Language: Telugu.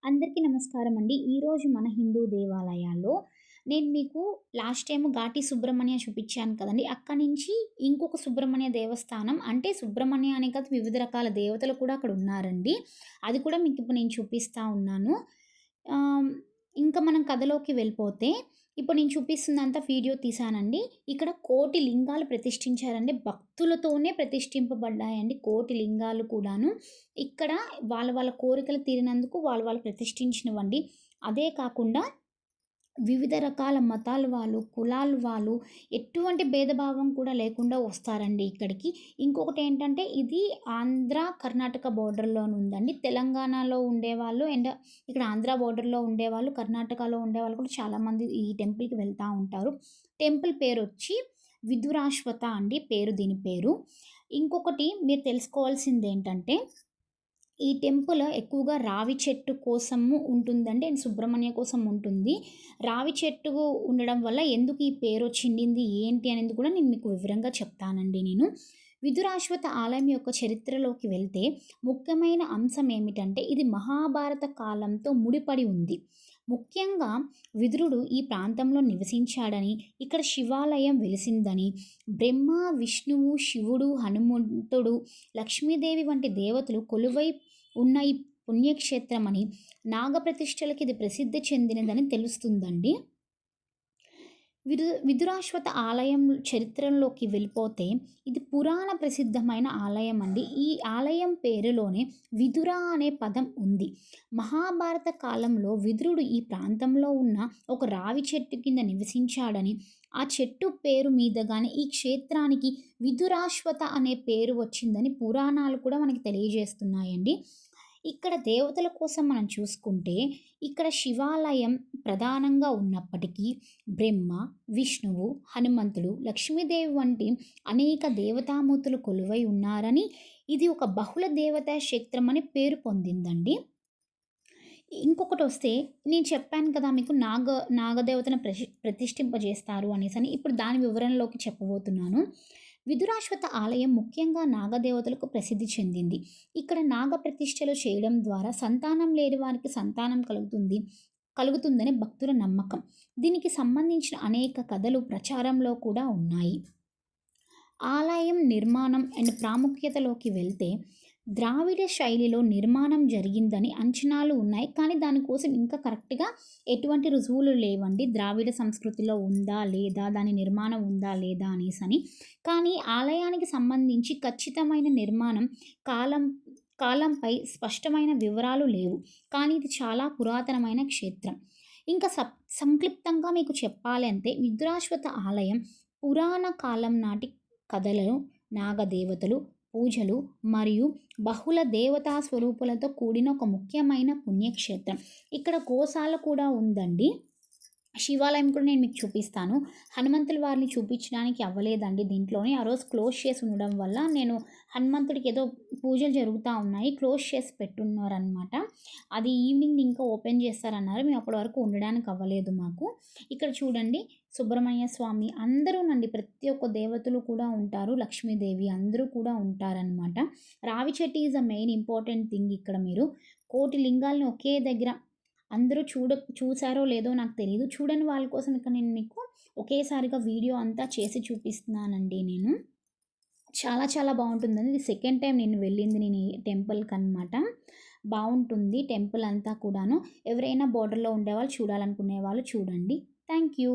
అందరికీ నమస్కారం అండి. ఈరోజు మన హిందూ దేవాలయాల్లో నేను మీకు లాస్ట్ టైమ్ ఘాటి సుబ్రహ్మణ్య చూపించాను కదండీ! అక్కడి నుంచి ఇంకొక సుబ్రహ్మణ్య దేవస్థానం అంటే సుబ్రహ్మణ్య అనే కాదు వివిధ రకాల దేవతలు కూడా అక్కడ ఉన్నారండి. అది కూడా మీకు ఇప్పుడు నేను చూపిస్తా ఉన్నాను. ఆహ్, ఇంకా మనం కథలోకి వెళ్ళిపోతే ఇప్పుడు నేను చూపిస్తుందంతా వీడియో తీశానండి. ఇక్కడ కోటి లింగాలు ప్రతిష్ఠించారండి. భక్తులతోనే ప్రతిష్ఠింపబడ్డాయండి కోటి లింగాలు కూడాను. ఇక్కడ వాళ్ళ వాళ్ళ కోరికలు తీరినందుకు వాళ్ళు ప్రతిష్ఠించినవండి. అదే కాకుండా వివిధ రకాల మతాల వాళ్ళు, కులాల వాళ్ళు ఎటువంటి భేదభావం కూడా లేకుండా వస్తారండి ఇక్కడికి. ఇంకొకటేంటంటే ఇది ఆంధ్ర, కర్ణాటక బోర్డర్‌లోనుందండి. తెలంగాణలో ఉండేవాళ్ళు అండ్ ఇక్కడ ఆంధ్ర బోర్డర్‌లో ఉండేవాళ్ళు, కర్ణాటకలో ఉండేవాళ్ళు కూడా చాలామంది ఈ టెంపుల్‌కి వెళ్తా ఉంటారు. టెంపుల్ పేరొచ్చి విదురాశ్వత అండి దీని పేరు. ఇంకొకటి మీరు తెలుసుకోవాల్సిందేంటంటే ఈ టెంపుల్ ఎక్కువగా రావి చెట్టు కోసము ఉంటుందండి. అండ్ సుబ్రహ్మణ్య కోసం ఉంటుంది. రావి చెట్టు ఉండడం వల్ల ఎందుకు ఈ పేరొచ్చిండింది, ఏంటి అనేది కూడా నేను మీకు వివరంగా చెప్తానండి నేను. విదురాశ్వత ఆలయం యొక్క చరిత్రలోకి వెళ్తే ముఖ్యమైన అంశం ఏమిటంటే ఇది మహాభారత కాలంతో ముడిపడి ఉంది. ముఖ్యంగా విదురుడు ఈ ప్రాంతంలో నివసించాడని, ఇక్కడ శివాలయం వెలిసిందని, బ్రహ్మ, విష్ణువు, శివుడు, హనుమంతుడు, లక్ష్మీదేవి వంటి దేవతలు కొలువై ఉన్న ఈ పుణ్యక్షేత్రమని, నాగప్రతిష్ఠలకి ఇది ప్రసిద్ధి చెందినదని తెలుస్తుందండి. విదురాశ్వత ఆలయం చరిత్రలోకి వెళ్ళిపోతే ఇది పురాణ ప్రసిద్ధమైన ఆలయం అండి. ఈ ఆలయం పేరులోనే విదుర అనే పదం ఉంది. మహాభారత కాలంలో విదురుడు ఈ ప్రాంతంలో ఉన్న ఒక రావి చెట్టు కింద నివసించాడని, ఆ చెట్టు పేరు మీదగానే ఈ క్షేత్రానికి విదురాశ్వత అనే పేరు వచ్చిందని పురాణాలు కూడా మనకి తెలియజేస్తున్నాయండి. ఇక్కడ దేవతల కోసం మనం చూసుకుంటే ఇక్కడ శివాలయం ప్రధానంగా ఉన్నప్పటికీ బ్రహ్మ, విష్ణువు, హనుమంతుడు, లక్ష్మీదేవి వంటి అనేక దేవతామూర్తులు కొలువై ఉన్నారని, ఇది ఒక బహుళ దేవతా క్షేత్రం అని పేరు పొందిందండి. ఇంకొకటొస్తే నేను చెప్పాను కదా మీకు నాగదేవతను ప్రతిష్ఠింపజేస్తారు అనేసని. ఇప్పుడు దాని వివరణలోకి చెప్పబోతున్నాను. విదురాశ్వత ఆలయం ముఖ్యంగా నాగదేవతలకు ప్రసిద్ధి చెందింది. ఇక్కడ నాగ ప్రతిష్టలు చేయడం ద్వారా సంతానం లేని వారికి సంతానం కలుగుతుందని భక్తుల నమ్మకం. దీనికి సంబంధించిన అనేక కథలు ప్రచారంలో కూడా ఉన్నాయి. ఆలయం నిర్మాణం అండ్ ప్రాముఖ్యతలోకి వెళ్తే ద్రావిడ శైలిలో నిర్మాణం జరిగిందని అంచనాలు ఉన్నాయి. కానీ దానికోసం ఇంకా కరెక్ట్‌గా ఎటువంటి రుజువులు లేవండి. ద్రావిడ సంస్కృతిలో ఉందా? లేదా? దాని నిర్మాణం ఉందా? లేదా? అనేసని. కానీ ఆలయానికి సంబంధించి ఖచ్చితమైన నిర్మాణం కాలం కాలంపై స్పష్టమైన వివరాలు లేవు. కానీ ఇది చాలా పురాతనమైన క్షేత్రం. ఇంకా సంక్లిప్తంగా మీకు చెప్పాలి అంటే విదురాశ్వత ఆలయం పురాణ కాలం నాటి కథలను, నాగదేవతలు, పూజలు మరియు బహుళ దేవతా స్వరూపాలతో కూడిన ఒక ముఖ్యమైన పుణ్యక్షేత్రం. ఇక్కడ గోశాల కూడా ఉందండి. శివాలయం కూడా నేను మీకు చూపిస్తాను. హనుమంతుల వారిని చూపించడానికి అవ్వలేదండి దీంట్లోని. ఆ రోజు క్లోజ్ చేసి ఉండడం వల్ల నేను హనుమంతుడికి ఏదో పూజలు జరుగుతా ఉన్నాయి. క్లోజ్ చేసి పెట్టున్నారనమాట. అది ఈవినింగ్ ఇంకా ఓపెన్ చేస్తారన్నారు. మేము అప్పటి వరకు ఉండడానికి అవ్వలేదు మాకు. ఇక్కడ చూడండి సుబ్రహ్మణ్య స్వామి అందరూనండి ప్రతి ఒక్క దేవతలు కూడా ఉంటారు. లక్ష్మీదేవి అందరూ కూడా ఉంటారనమాట. రావి చెట్టు is a main important thing ఇక్కడ మీరు. కోటి లింగాల్ని ఒకే దగ్గర అందరూ చూసారో లేదో నాకు తెలీదు. చూడని వాళ్ళ కోసం ఇక్కడ నేను మీకు ఒకేసారిగా వీడియో అంతా చేసి చూపిస్తున్నానండి నేను. చాలా చాలా బావుంటుందండి. ఇది సెకండ్ టైం నేను వెళ్ళింది నేను ఈ టెంపుల్‌కనమాట. బావుంటుంది టెంపుల్ అంతా కూడాను. ఎవరైనా బోర్డర్‌లో ఉండేవాళ్ళు చూడాలనుకునే వాళ్ళు చూడండి. Thank you.